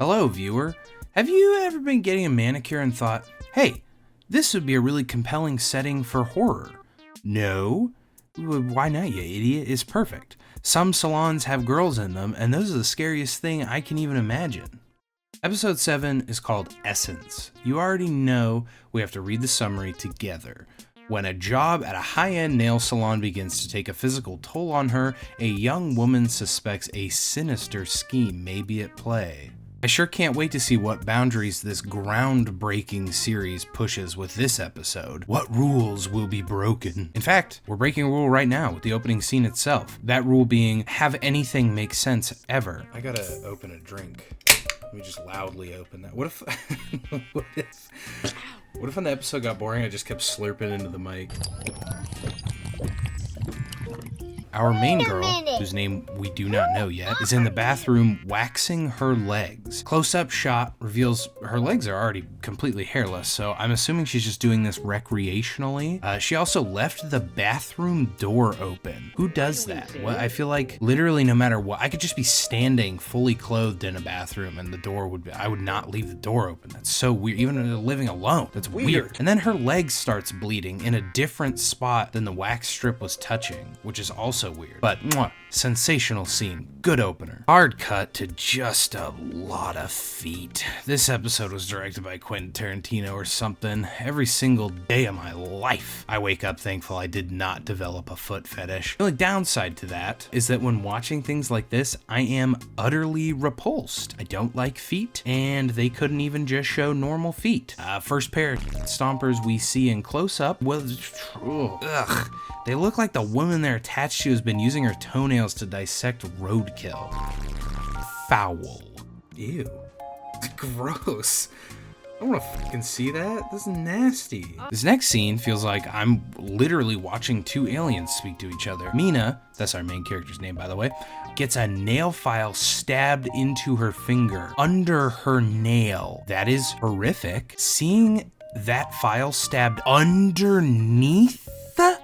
Hello, viewer. Have you ever been getting a manicure and thought, hey, this would be a really compelling setting for horror? No? Why not, you idiot? It's perfect. Some salons have girls in them, and those are the scariest thing I can even imagine. Episode 7 is called Essence. You already know we have to read the summary together. When a job at a high-end nail salon begins to take a physical toll on her, a young woman suspects a sinister scheme may be at play. I sure can't wait to see what boundaries this groundbreaking series pushes with this episode. What rules will be broken? In fact, we're breaking a rule right now with the opening scene itself. That rule being, have anything make sense ever. I gotta open a drink. Let me just loudly open that. What if what if when the episode got boring, I just kept slurping into the mic? Our main girl, whose name we do not know yet, is in the bathroom waxing her legs. Close-up shot reveals her legs are already completely hairless, so I'm assuming she's just doing this recreationally. She also left the bathroom door open. Who does that? Well, I feel like literally no matter what, I could just be standing fully clothed in a bathroom and the door would be, I would not leave the door open. That's so weird. Even living alone, that's weird. And then her leg starts bleeding in a different spot than the wax strip was touching, which is also weird, but sensational scene, good opener. Hard cut to just a lot of feet. This episode was directed by Quentin Tarantino or something. Every single day of my life, I wake up thankful I did not develop a foot fetish. The only downside to that is that when watching things like this, I am utterly repulsed. I don't like feet, and they couldn't even just show normal feet. First pair of stompers we see in close-up was, they look like the woman they're attached to has been using her toenails to dissect roadkill. Foul. Ew. Gross. I don't want to fucking see that. This is nasty. This next scene feels like I'm literally watching two aliens speak to each other. Mina, that's our main character's name by the way, gets a nail file stabbed into her finger, under her nail. That is horrific. Seeing that file stabbed underneath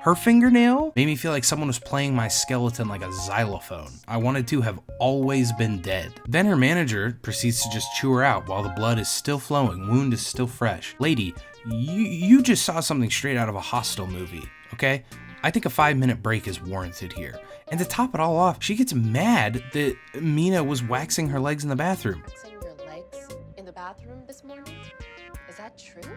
her fingernail made me feel like someone was playing my skeleton like a xylophone. I wanted to have always been dead. Then her manager proceeds to just chew her out while the blood is still flowing, wound is still fresh. Lady, you just saw something straight out of a Hostel movie, okay? I think a 5-minute break is warranted here. And to top it all off, she gets mad that Mina was waxing her legs in the bathroom. Waxing your legs in the bathroom this morning? Is that true?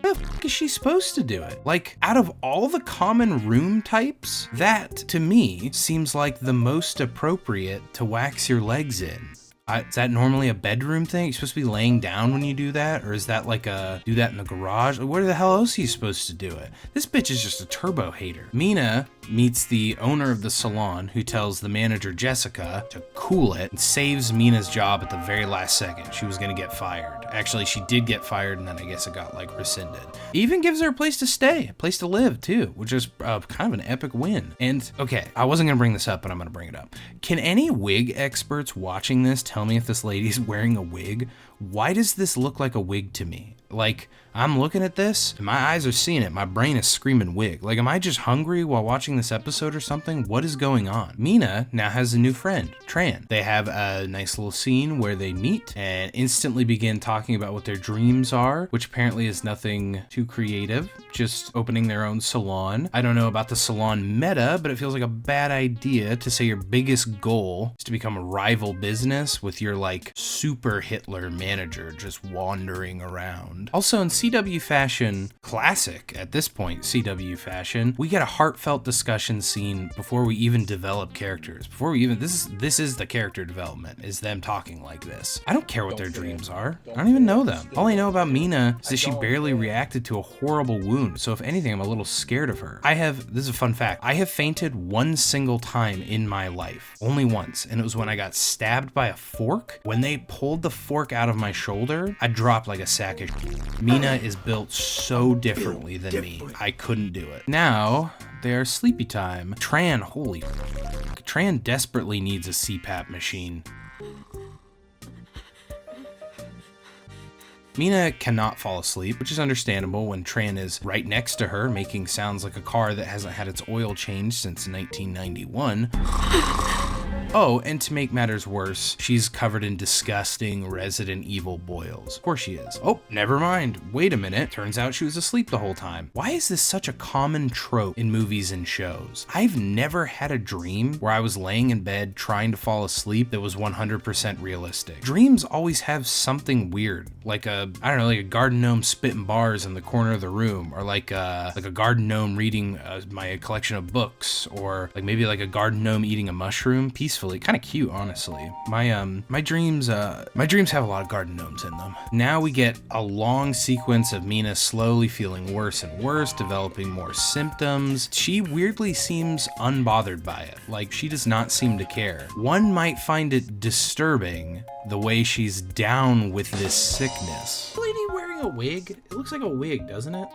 How the fuck is she supposed to do it? Like, out of all the common room types, that, to me, seems like the most appropriate to wax your legs in. Is that normally a bedroom thing? You're supposed to be laying down when you do that? Or is that like do that in the garage? Where the hell else are you supposed to do it? This bitch is just a turbo hater. Mina meets the owner of the salon who tells the manager Jessica to cool it and saves Mina's job at the very last second. She was gonna get fired. Actually, she did get fired and then I guess it got like rescinded. He even gives her a place to stay, a place to live too, which is kind of an epic win. And okay, I wasn't gonna bring this up, but I'm gonna bring it up. Can any wig experts watching this tell me if this lady's wearing a wig? Why does this look like a wig to me? Like, I'm looking at this, and my eyes are seeing it, my brain is screaming wig. Like, am I just hungry while watching this episode or something? What is going on? Mina now has a new friend, Tran. They have a nice little scene where they meet and instantly begin talking about what their dreams are, which apparently is nothing too creative, just opening their own salon. I don't know about the salon meta, but it feels like a bad idea to say your biggest goal is to become a rival business with your, like, super Hitler manager just wandering around. Also in CW fashion, classic at this point, CW fashion, we get a heartfelt discussion scene before we even develop characters. Before we even, this is the character development, is them talking like this. I don't care what their dreams are. I don't even know them. All I know about Mina is that she barely reacted to a horrible wound. So if anything, I'm a little scared of her. This is a fun fact. I have fainted one single time in my life. Only once. And it was when I got stabbed by a fork. When they pulled the fork out of my shoulder, I dropped like a sack of shit. Mina is built so differently than me. I couldn't do it. Now, they're sleepy time. Tran, holy f***. Tran desperately needs a CPAP machine. Mina cannot fall asleep, which is understandable when Tran is right next to her, making sounds like a car that hasn't had its oil changed since 1991. Oh, and to make matters worse, she's covered in disgusting Resident Evil boils. Of course she is. Oh, never mind. Wait a minute. Turns out she was asleep the whole time. Why is this such a common trope in movies and shows? I've never had a dream where I was laying in bed trying to fall asleep that was 100% realistic. Dreams always have something weird, like a garden gnome spitting bars in the corner of the room, or like a garden gnome reading my collection of books, or like maybe like a garden gnome eating a mushroom peacefully. Kind of cute, honestly. My dreams have a lot of garden gnomes in them. Now we get a long sequence of Mina slowly feeling worse and worse, developing more symptoms. She weirdly seems unbothered by it, like she does not seem to care. One might find it disturbing the way she's down with this sickness. Lady wearing a wig? It looks like a wig, doesn't it?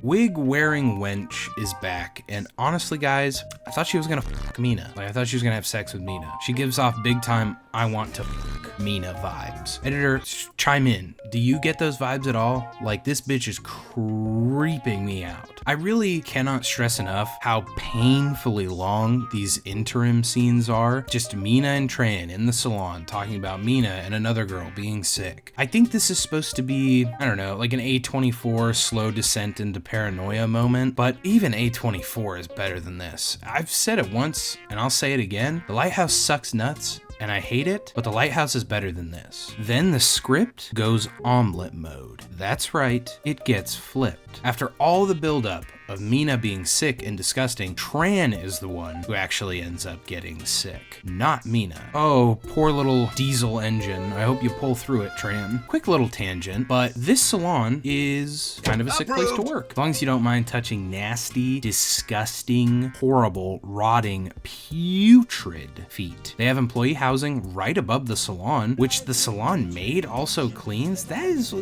Wig wearing wench is back, and honestly guys, I thought she was gonna fuck Mina. Like, I thought she was gonna have sex with Mina. She gives off big time I want to fuck Mina vibes. Editor, chime in. Do you get those vibes at all? Like, this bitch is creeping me out. I really cannot stress enough how painfully long these interim scenes are. Just Mina and Tran in the salon talking about Mina and another girl being sick. I think this is supposed to be, I don't know, like an A24 slow descent into paranoia moment, but even A24 is better than this. I've said it once and I'll say it again. The Lighthouse sucks nuts and I hate it, but The Lighthouse is better than this. Then the script goes omelet mode. That's right, it gets flipped. After all the buildup of Mina being sick and disgusting, Tran is the one who actually ends up getting sick, not Mina. Oh, poor little diesel engine. I hope you pull through it, Tran. Quick little tangent, but this salon is kind of a sick place to work. As long as you don't mind touching nasty, disgusting, horrible, rotting, putrid feet. They have employee housing right above the salon, which the salon maid also cleans. That is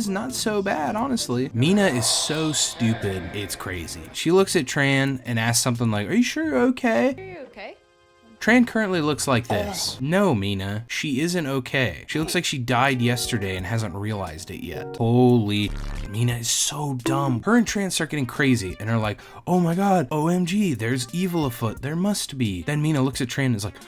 not so bad, honestly. Mina is so stupid, it's crazy. She looks at Tran and asks something like, "Are you sure you're okay?" Are you okay? Tran currently looks like this. No, Mina, she isn't okay. She looks like she died yesterday and hasn't realized it yet. Holy, Mina is so dumb. Her and Tran start getting crazy and are like, "Oh my god, OMG, there's evil afoot, there must be." Then Mina looks at Tran and is like,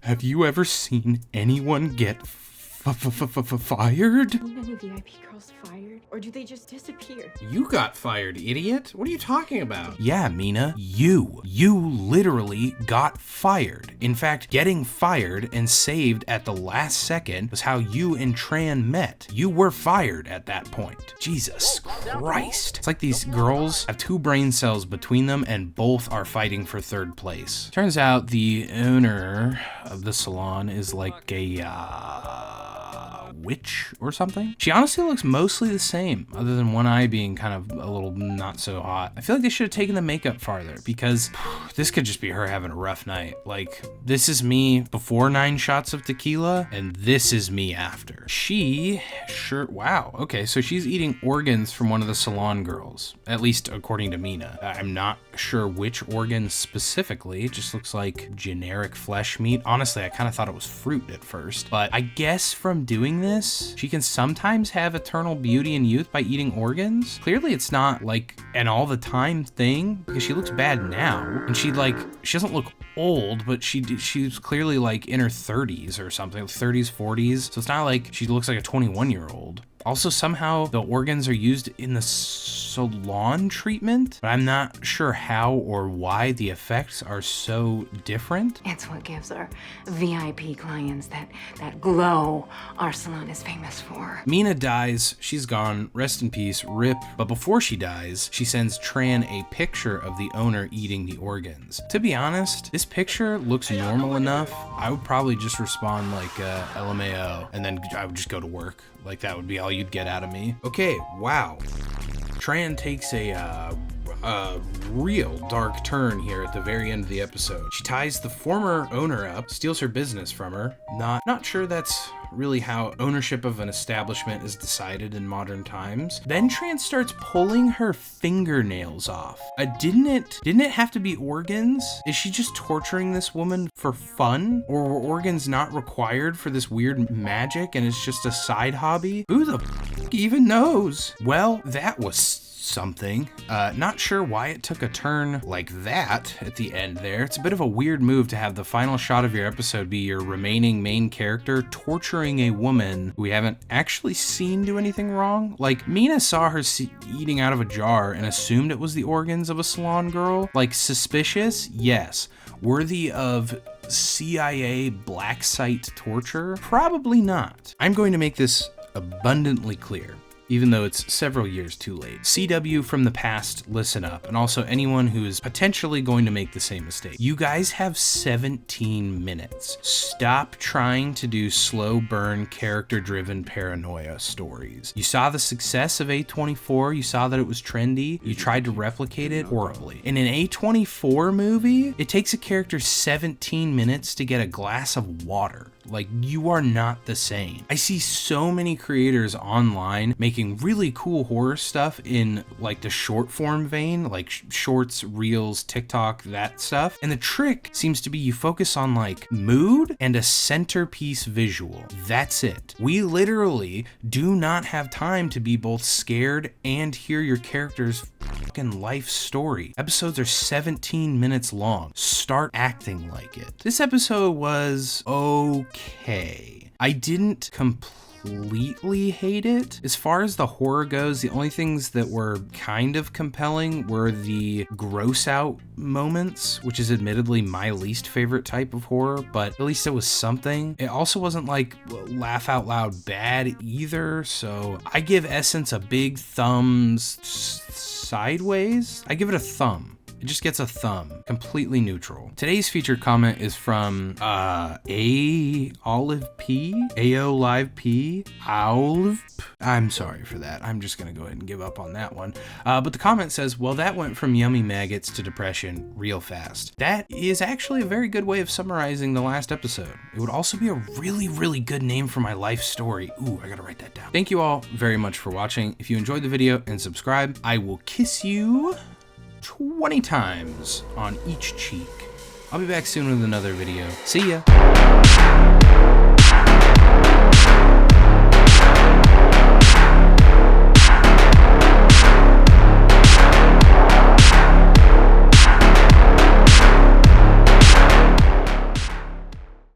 "Have you ever seen anyone get fired?" How many VIP girls fired? Or do they just disappear? You got fired, idiot. What are you talking about? Yeah, Mina, you literally got fired. In fact, getting fired and saved at the last second was how you and Tran met. You were fired at that point. Jesus Christ. It's like these girls have two brain cells between them and both are fighting for third place. Turns out the owner of the salon is like a witch or something. She honestly looks mostly the same, other than one eye being kind of a little not so hot. I feel like they should have taken the makeup farther, because this could just be her having a rough night. Like, this is me before 9 shots of tequila, and this is me after. Wow, okay, so she's eating organs from one of the salon girls, at least according to Mina. I'm not sure which organs specifically. It just looks like generic flesh meat. Honestly, I kind of thought it was fruit at first, but I guess from doing this, she can sometimes have eternal beauty and youth by eating organs. Clearly it's not like an all the time thing, because she looks bad now, and she doesn't look old, but she's clearly like in her 30s or something, 30s, 40s. So it's not like she looks like a 21-year-old. Also, somehow the organs are used in the salon treatment, but I'm not sure how or why the effects are so different. It's what gives our VIP clients that glow our salon is famous for. Mina dies, she's gone, rest in peace, rip. But before she dies, she sends Tran a picture of the owner eating the organs. To be honest, this picture looks normal enough. I would probably just respond like LMAO, and then I would just go to work. Like, that would be all you'd get out of me. Okay, wow. Tran takes a real dark turn here at the very end of the episode. She ties the former owner up, steals her business from her. Not sure that's really how ownership of an establishment is decided in modern times. Then Tran starts pulling her fingernails off. Didn't it have to be organs? Is she just torturing this woman for fun? Or were organs not required for this weird magic and it's just a side hobby? Who the even knows? Well, that was something. Not sure why it took a turn like that at the end there. It's a bit of a weird move to have the final shot of your episode be your remaining main character torturing a woman who we haven't actually seen do anything wrong. Like, Mina saw her eating out of a jar and assumed it was the organs of a salon girl. Like, suspicious? Yes. Worthy of CIA black site torture? Probably not. I'm going to make this abundantly clear, even though it's several years too late. CW from the past, listen up, and also anyone who is potentially going to make the same mistake. You guys have 17 minutes. Stop trying to do slow burn, character-driven paranoia stories. You saw the success of A24, you saw that it was trendy, you tried to replicate it horribly. In an A24 movie, it takes a character 17 minutes to get a glass of water. Like, you are not the same. I see so many creators online making really cool horror stuff in like the short form vein, like shorts, reels, TikTok, that stuff. And the trick seems to be you focus on like mood and a centerpiece visual. That's it. We literally do not have time to be both scared and hear your character's fucking life story. Episodes are 17 minutes long. Start acting like it. This episode was okay. I didn't completely hate it. As far as the horror goes, the only things that were kind of compelling were the gross out moments, which is admittedly my least favorite type of horror, but at least it was something. It also wasn't like laugh out loud bad either, so I give Essence a big thumbs sideways. I give it a thumb. It just gets a thumb, completely neutral. Today's featured comment is from Olive P, AO Live P, Olive. I'm sorry for that. I'm just gonna go ahead and give up on that one. But the comment says, well, that went from yummy maggots to depression real fast. That is actually a very good way of summarizing the last episode. It would also be a really, really good name for my life story. Ooh, I gotta write that down. Thank you all very much for watching. If you enjoyed the video and subscribe, I will kiss you 20 times on each cheek. I'll be back soon with another video. See ya!